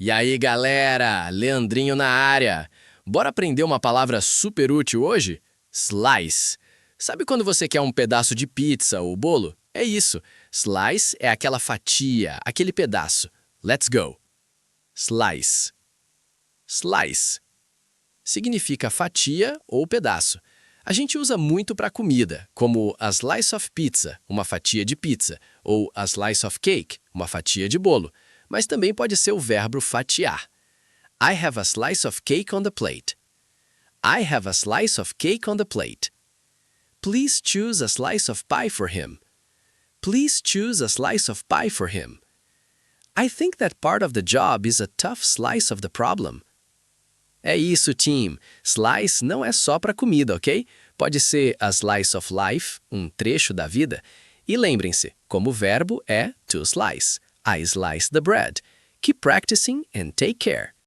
E aí, galera? Leandrinho na área. Bora aprender uma palavra super útil hoje? Slice. Sabe quando você quer um pedaço de pizza ou bolo? É isso. Slice é aquela fatia, aquele pedaço. Let's go. Slice. Slice. Significa fatia ou pedaço. A gente usa muito para comida, como a slice of pizza, uma fatia de pizza, ou a slice of cake, uma fatia de bolo. Mas também pode ser o verbo fatiar. I have a slice of cake on the plate. I have a slice of cake on the plate. Please choose a slice of pie for him. Please choose a slice of pie for him. I think that part of the job is a tough slice of the problem. É isso, team. Slice não é só para comida, ok? Pode ser a slice of life, um trecho da vida. E lembrem-se, como verbo é to slice. I slice the bread. Keep practicing and take care.